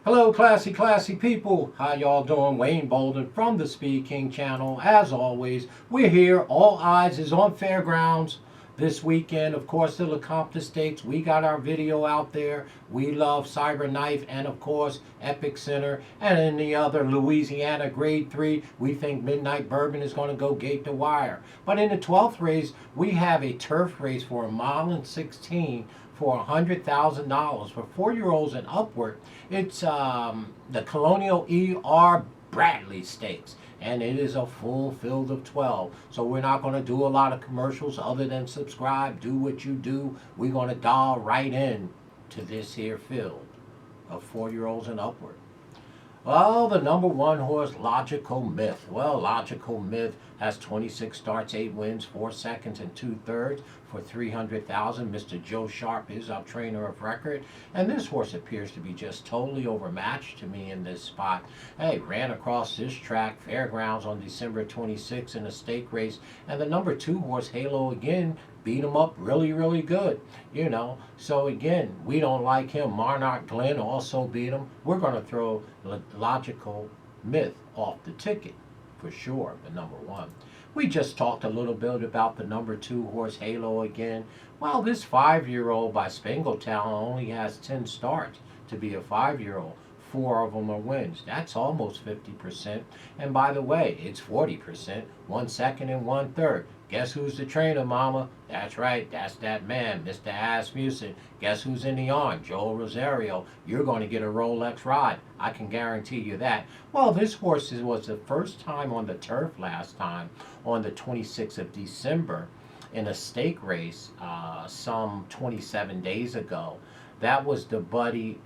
Hello, classy people. How y'all doing? Wayne Bolden from the SpeedKing channel. As always, we're here. All eyes is on Fairgrounds this weekend. Of course, the Lecompton Stakes. We got our video out there. We love Cyberknife and, of course, Epic Center. And in the other Louisiana Grade 3, we think Midnight Bourbon is going to go gate to wire. But in the 12th race, we have a turf race for a mile and 16 for $100,000 for 4-year-olds and upward. It's the Colonial E.R. Bradley Stakes, and it is a full field of 12. So we're not going to do a lot of commercials other than subscribe, do what you do. We're going to dial right in to this here field of 4-year-olds and upward. Well, the number one horse, Logical Myth. Well, Logical Myth has 26 starts, 8 wins, 4 seconds, and 2/3 for $300,000. Mr. Joe Sharp is our trainer of record, and this horse appears to be just totally overmatched to me in this spot. Hey, ran across this track, Fairgrounds, on December 26th in a stake race, and the number 2 horse, Halo, again, beat him up really good, So again, we don't like him. Monarch Glenn also beat him. We're going to throw Logical Myth off the ticket for sure, the number 1. We just talked a little bit about the number 2 horse, Halo, again. Well, this 5-year-old by Spangletown only has 10 starts to be a 5-year-old. 4 of them are wins. That's almost 50%. And by the way, it's 40%, 1 second and 1/3. Guess who's the trainer, mama? That's right, that's that man, Mr. Asmussen. Guess who's in the arm? Joel Rosario. You're going to get a Rolex ride. I can guarantee you that. Well, this horse was the first time on the turf last time on the 26th of December in a stake race some 27 days ago. That was the Buddy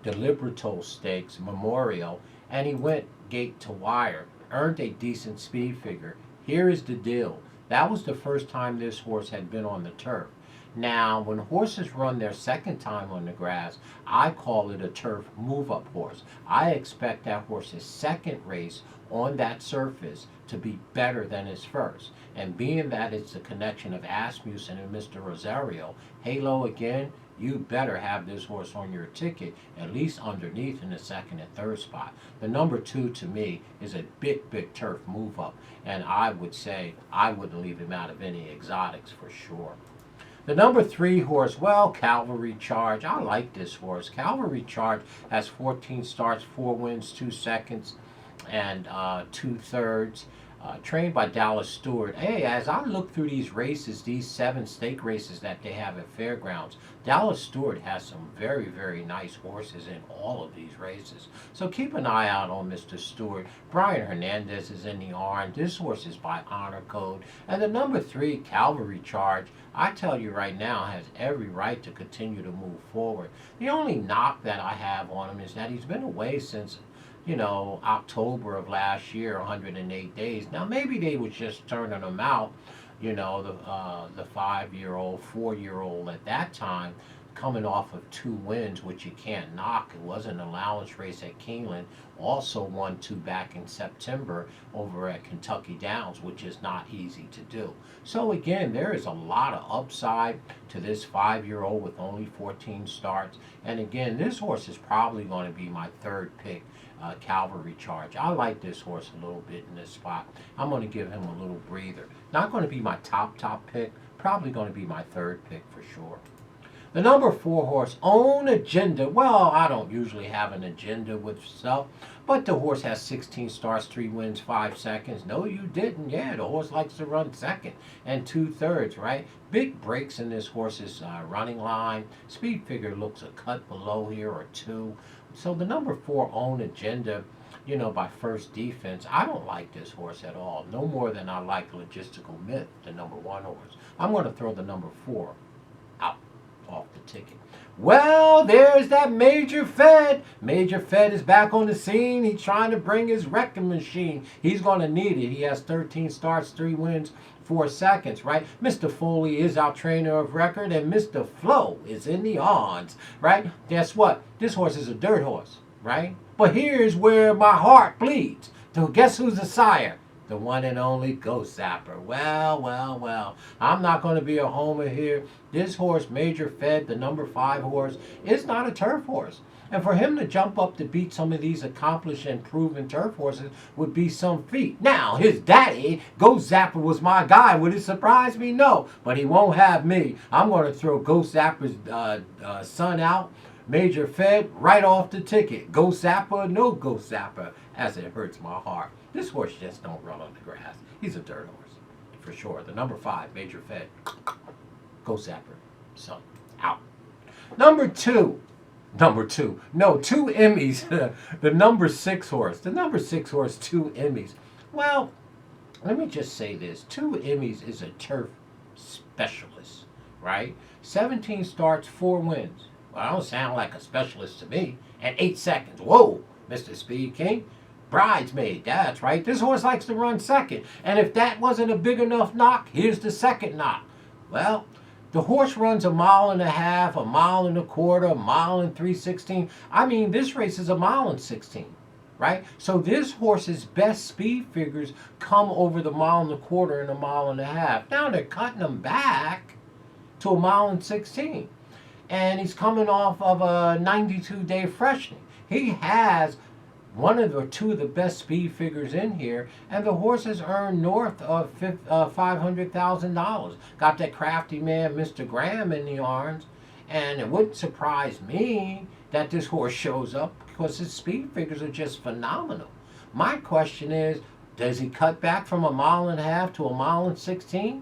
Deliberato Stakes Memorial, and he went gate to wire, earned a decent speed figure. Here is the deal. That was the first time this horse had been on the turf. Now, when horses run their second time on the grass, I call it a turf move-up horse. I expect that horse's second race on that surface to be better than his first. And being that it's the connection of Asmussen and Mr. Rosario, Halo again, you better have this horse on your ticket, at least underneath in the second and third spot. The number 2 to me is a big turf move up, and I would say I wouldn't leave him out of any exotics for sure. The number 3 horse, well, Cavalry Charge. I like this horse. Cavalry Charge has 14 starts, 4 wins, 2 seconds, and 2/3. Trained by Dallas Stewart. Hey, as I look through these races, these 7 stake races that they have at Fairgrounds, Dallas Stewart has some very nice horses in all of these races. So keep an eye out on Mr. Stewart. Brian Hernandez is in the orange. This horse is by Honor Code. And the number 3, Cavalry Charge, I tell you right now, has every right to continue to move forward. The only knock that I have on him is that he's been away since October of last year, 108 days. Now, maybe they was just turning them out, the 5-year-old, 4-year-old at that time, coming off of 2 wins, which you can't knock. It was an allowance race at Keeneland. Also won 2 back in September over at Kentucky Downs, which is not easy to do. So again, there is a lot of upside to this 5-year-old with only 14 starts. And again, this horse is probably going to be my 3rd pick. Cavalry Charge. I like this horse a little bit in this spot. I'm going to give him a little breather. Not going to be my top pick. Probably going to be my 3rd pick for sure. The number 4 horse, Own Agenda. Well, I don't usually have an agenda with stuff, but the horse has 16 starts, 3 wins, 5 seconds. No, you didn't. Yeah, the horse likes to run second and 2/3, right? Big breaks in this horse's running line. Speed figure looks a cut below here or 2. So the number 4, Own Agenda, by First Defense, I don't like this horse at all. No more than I like Logistical Myth, the number 1 horse. I'm going to throw the number 4 out off the ticket. Well, there's that Major Fed. Major Fed is back on the scene. He's trying to bring his wrecking machine. He's going to need it. He has 13 starts, 3 wins, 4 seconds, right? Mr. Foley is our trainer of record, and Mr. Flo is in the odds, right? Guess what? This horse is a dirt horse, right? But here's where my heart bleeds. So guess who's the sire? The one and only Ghost Zapper. Well. I'm not going to be a homer here. This horse, Major Fed, the number 5 horse, is not a turf horse. And for him to jump up to beat some of these accomplished and proven turf horses would be some feat. Now, his daddy, Ghost Zapper, was my guy. Would it surprise me? No. But he won't have me. I'm going to throw Ghost Zapper's son out, Major Fed, right off the ticket. Ghost Zapper, no Ghost Zapper, as it hurts my heart. This horse just don't run on the grass. He's a dirt horse, for sure. The number 5, Major Fed. Ghost Zapper, son, out. Number two. No, 2 Emmys. The number 6 horse. The number 6 horse, 2 Emmys. Well, let me just say this. 2 Emmys is a turf specialist, right? 17 starts, 4 wins. Well, I don't sound like a specialist to me. And 8 seconds. Whoa, Mr. SpeedKing. Bridesmaid, that's right. This horse likes to run second. And if that wasn't a big enough knock, here's the second knock. Well, the horse runs 1.5 miles, 1.25 miles, 1.25 mile and 3/16. I mean, this race is 1.16 miles, right? So this horse's best speed figures come over the 1.25 miles and 1.5 miles. Now they're cutting him back to 1.16 miles. And he's coming off of a 92-day freshening. He has one of the 2 of the best speed figures in here, and the horse has earned north of $500,000. Got that crafty man, Mr. Graham, in the arms, and it wouldn't surprise me that this horse shows up because his speed figures are just phenomenal. My question is, does he cut back from 1.5 miles to 1.16 miles?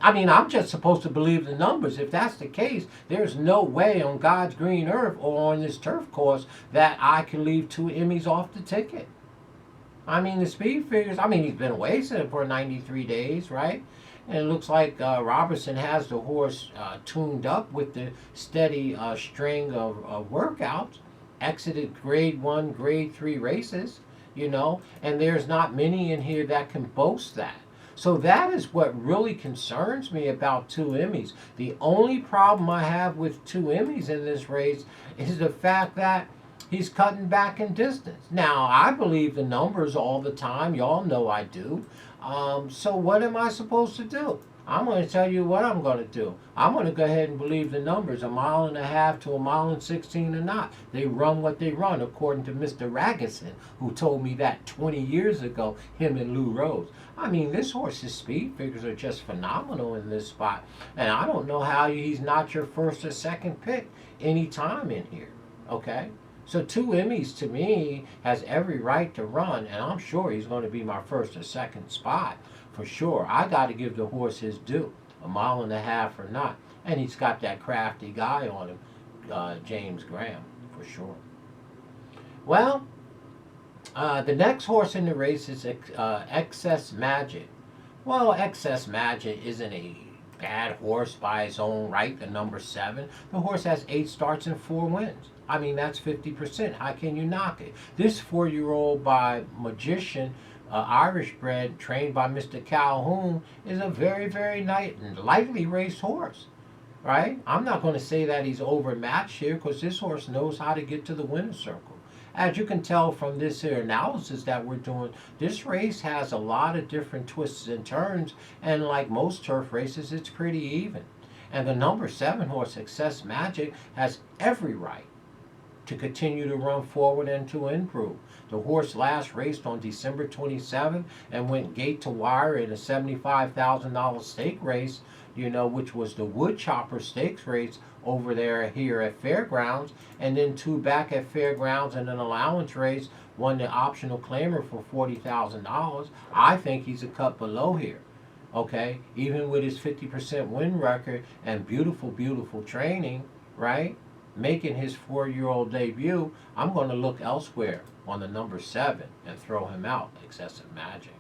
I mean, I'm just supposed to believe the numbers. If that's the case, there's no way on God's green earth or on this turf course that I can leave 2 Emmys off the ticket. I mean, the speed figures, I mean, he's been away for 93 days, right? And it looks like Robertson has the horse tuned up with the steady string of workouts. Exited grade 1, grade 3 races, you know, and there's not many in here that can boast that. So that is what really concerns me about 2 Emmys. The only problem I have with 2 Emmys in this race is the fact that he's cutting back in distance. Now, I believe the numbers all the time. Y'all know I do. So what am I supposed to do? I'm going to tell you what I'm going to do. I'm going to go ahead and believe the numbers, 1.5 miles to 1.16 miles or not. They run what they run, according to Mr. Raguson, who told me that 20 years ago, him and Lou Rose. I mean, this horse's speed figures are just phenomenal in this spot. And I don't know how he's not your first or second pick any time in here, okay? So 2 Emmys, to me, has every right to run, and I'm sure he's going to be my first or second spot. For sure. I got to give the horse his due, 1.5 miles or not. And he's got that crafty guy on him, James Graham, for sure. Well, the next horse in the race is Excess Magic. Well, Excess Magic isn't a bad horse by his own right, the number 7. The horse has 8 starts and 4 wins. I mean, that's 50%. How can you knock it? This 4-year-old by Magician, Irish bred, trained by Mr. Calhoun, is a very, very lightly raced horse, right? I'm not going to say that he's overmatched here because this horse knows how to get to the winner's circle. As you can tell from this here analysis that we're doing, this race has a lot of different twists and turns, and like most turf races, it's pretty even. And the number 7 horse, Excess Magic, has every right to continue to run forward and to improve. The horse last raced on December 27th and went gate to wire in a $75,000 stake race, you know, which was the Woodchopper Stakes race over there here at Fairgrounds, and then 2 back at Fairgrounds and an allowance race, won the optional claimer for $40,000. I think he's a cut below here, okay? Even with his 50% win record and beautiful, beautiful training, right? Making his 4-year-old debut, I'm going to look elsewhere on the number 7 and throw him out, Excessive Magic.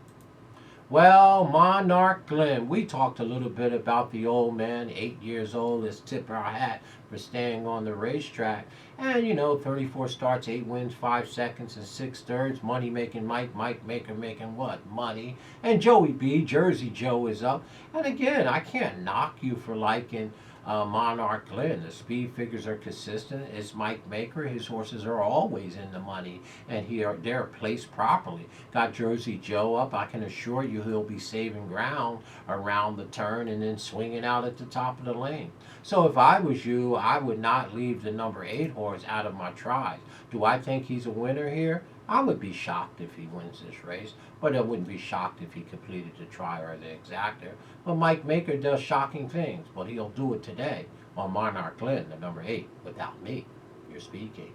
Well, Monarch Glen, we talked a little bit about the old man, 8 years old. Let's tip our hat for staying on the racetrack. And, you know, 34 starts, 8 wins, 5 seconds, and 6/3. Money making Mike Maker making what? Money. And Joey B, Jersey Joe, is up. And again, I can't knock you for liking Monarch Glen. The speed figures are consistent. It's Mike Maker. His horses are always in the money, and they're placed properly. Got Jersey Joe up. I can assure you he'll be saving ground around the turn and then swinging out at the top of the lane. So if I was you, I would not leave the number 8 horse out of my tries. Do I think he's a winner here? I would be shocked if he wins this race, but I wouldn't be shocked if he completed the try or the exactor. But Mike Maker does shocking things, but he'll do it today on Monarch Glen, the number 8, without me, your SpeedKing.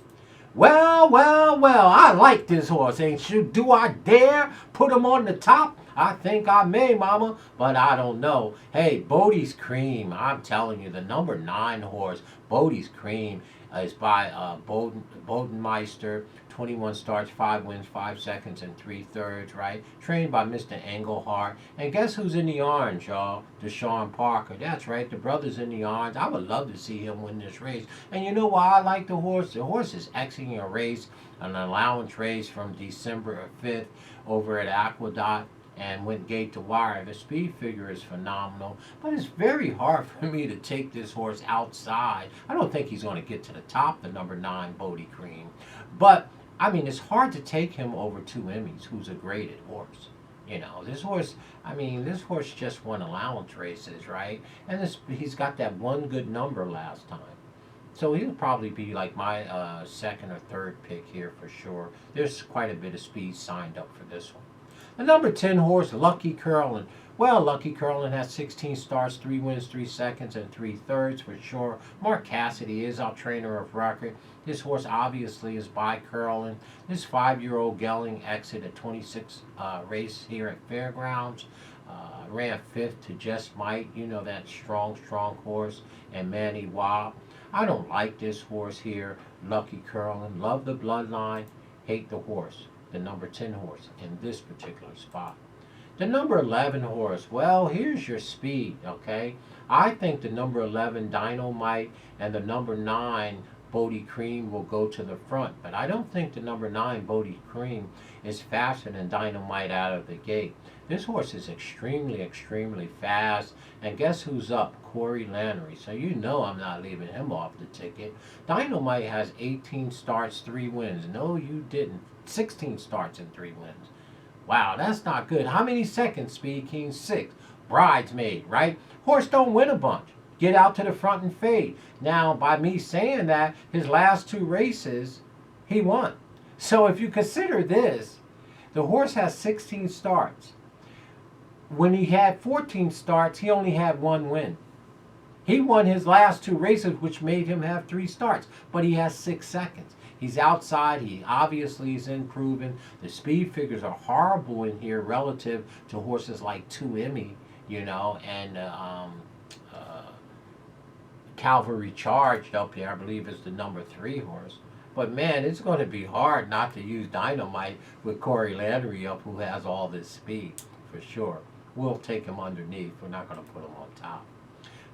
Well, well, well, I like this horse, ain't you? Do I dare put him on the top? I think I may, mama, but I don't know. Hey, Bodecream, I'm telling you, the number 9 horse, Bodecream, is by Bodenmeister. 21 starts, 5 wins, 5 seconds, and 3/3, right? Trained by Mr. Engelhart. And guess who's in the orange, y'all? Deshaun Parker. That's right, the brother's in the orange. I would love to see him win this race. And you know why I like the horse? The horse is exiting a race, an allowance race from December 5th over at Aqueduct, and went gate to wire. The speed figure is phenomenal, but it's very hard for me to take this horse outside. I don't think he's going to get to the top, the number 9 Bodecream. But I mean, it's hard to take him over 2 Emmys, who's a graded horse. You know, this horse, I mean, this horse just won allowance races, right? And he's got that one good number last time. So he'll probably be like my second or third pick here for sure. There's quite a bit of speed signed up for this one. The number 10 horse, Lucky Curlin. Well, Lucky Curlin has 16 starts, 3 wins, 3 seconds, and 3/3 for sure. Mark Cassidy is our trainer of record. This horse obviously is by Curlin. This 5-year-old gelding exit at 26 race here at Fairgrounds. Ran 5th to Just Might. You know that strong horse. And Manny Wab. I don't like this horse here, Lucky Curlin. Love the bloodline, hate the horse. The number 10 horse in this particular spot. The number 11 horse, well, here's your speed, okay? I think the number 11 Dynamite and the number 9 Bodecream will go to the front, but I don't think the number 9 Bodecream is faster than Dynamite out of the gate. This horse is extremely fast, and guess who's up? Corey Lannery. So you know I'm not leaving him off the ticket. Dynamite has 18 starts, 3 wins. No, you didn't. 16 starts and 3 wins. Wow, that's not good. How many seconds, SpeedKing? 6. Bridesmaid, right? Horse don't win a bunch. Get out to the front and fade. Now, by me saying that, his last 2 races, he won. So if you consider this, the horse has 16 starts. When he had 14 starts, he only had 1 win. He won his last 2 races, which made him have 3 starts, but he has 6 seconds. He's outside. He obviously is improving. The speed figures are horrible in here relative to horses like 2 Emmy, you know, and Calvary Charged up here, I believe, is the number 3 horse. But man, it's going to be hard not to use Dynamite with Corey Landry up, who has all this speed for sure. We'll take him underneath. We're not going to put him on top.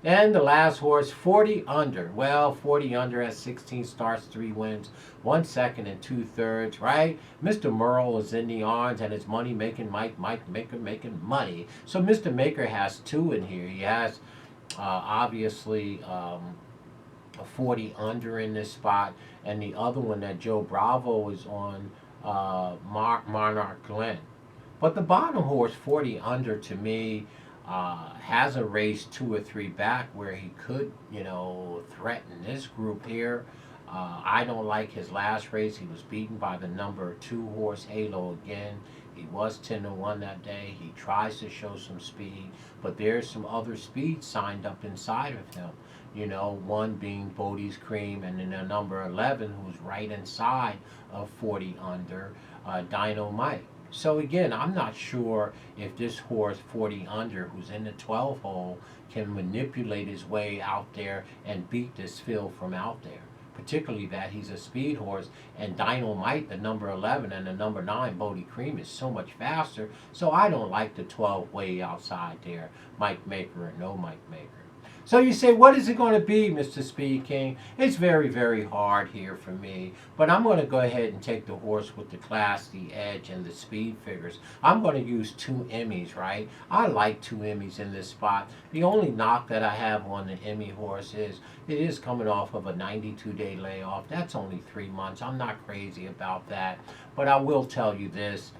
And the last horse, 40 Under. Well, 40 Under has 16 starts, 3 wins, 1 second, and 2/3, right? Mr. Merle is in the arms, and it's money making Mike Maker making money. So Mr. Maker has 2 in here. He has obviously a 40 Under in this spot, and the other one that Joe Bravo is on, Monarch Glen. But the bottom horse, 40 Under, to me, has a race 2 or 3 back where he could, you know, threaten this group here. I don't like his last race. He was beaten by the number 2 horse, Halo, again. He was 10-1 that day. He tries to show some speed, but there's some other speed signed up inside of him. You know, one being Bodecream, and then the number 11, who's right inside of 40 Under, Dynamite. So again, I'm not sure if this horse, 40 Under, who's in the 12 hole, can manipulate his way out there and beat this field from out there. Particularly that he's a speed horse, and Dynamite, the number 11, and the number 9, Bodecream, is so much faster. So I don't like the 12 way outside there, Mike Maker or no Mike Maker. So you say, what is it going to be, Mr. Speed King? It's very, very hard here for me. But I'm going to go ahead and take the horse with the class, the edge, and the speed figures. I'm going to use 2 Emmys, right? I like 2 Emmys in this spot. The only knock that I have on the Emmy horse is it is coming off of a 92-day layoff. That's only 3 months. I'm not crazy about that. But I will tell you this.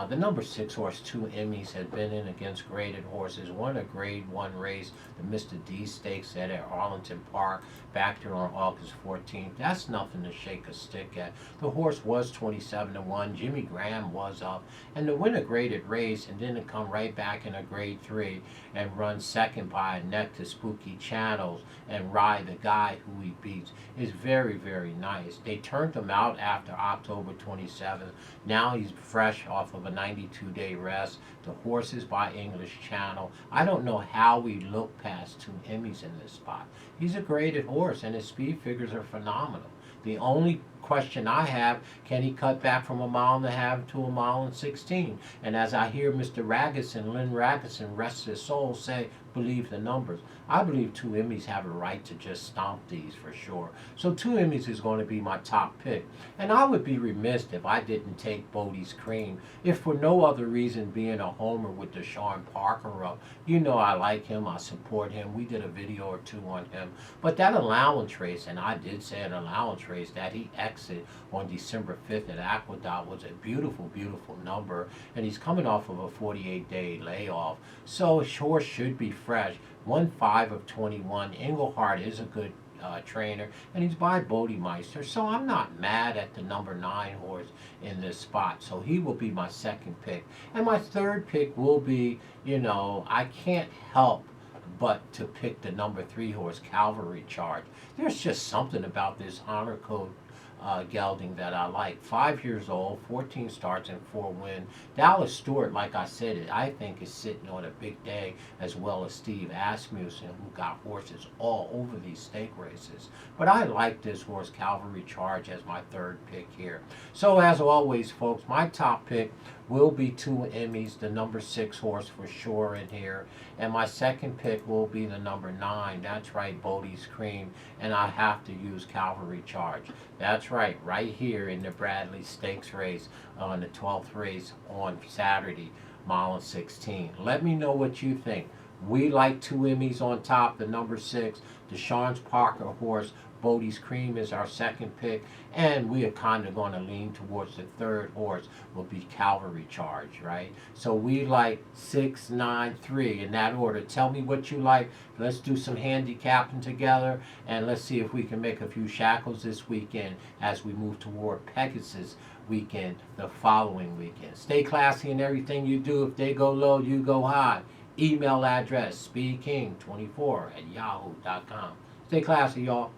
The number 6 horse, 2 Emmys, had been in against graded horses. Won a grade 1 race, the Mr. D Stakes at Arlington Park back there on August 14th. That's nothing to shake a stick at. The horse was 27-1. Jimmy Graham was up. And to win a graded race and then to come right back in a grade 3 and run second by a neck to Spooky Channels and ride the guy who he beats is very, very nice. They turned him out after October 27th. Now he's fresh off of a 92-day rest. The horse is by English Channel. I don't know how we look past 2 Emmys in this spot. He's a graded horse, and his speed figures are phenomenal. The only question I have, can he cut back from 1.5 miles to 1 mile and 16? And as I hear Mr. Raguson, Lynn Raguson, rest his soul, say, believe the numbers. I believe 2 Emmys have a right to just stomp these for sure. So 2 Emmys is going to be my top pick. And I would be remiss if I didn't take Bodecream, if for no other reason being a homer with Deshaun Parker up. You know I like him, I support him. We did a video or 2 on him. But that allowance race, and I did say an allowance race, that he exited on December 5th at Aqueduct was a beautiful, beautiful number. And he's coming off of a 48-day layoff. So his horse should be fresh. 1-5 of 21. Englehart is a good trainer, and he's by Bodemeister. So I'm not mad at the number 9 horse in this spot. So he will be my second pick. And my third pick will be, I can't help but to pick the number 3 horse, Cavalry Charge. There's just something about this honor code gelding that I like. 5 years old, 14 starts and 4 wins. Dallas Stewart, like I said, I think is sitting on a big day, as well as Steve Asmussen, who got horses all over these stake races. But I like this horse, Cavalry Charge, as my third pick here. So as always, folks, my top pick will be 2 Emmys, the number 6 horse for sure in here. And my second pick will be the number 9. That's right, Bodecream. And I have to use Cavalry Charge. That's right here in the Bradley Stakes race on the 12th race on Saturday, mile and 16. Let me know what you think. We like 2 Emmys on top, the number 6. Deshaun Parker horse, Bodecream is our second pick, and we are kind of going to lean towards the third horse will be Cavalry Charge, right? So we like 6, 9, 3 in that order. Tell me what you like. Let's do some handicapping together, and let's see if we can make a few shackles this weekend as we move toward Pegasus weekend the following weekend. Stay classy in everything you do. If they go low, you go high. Email address, speedking24@yahoo.com. Stay classy, y'all.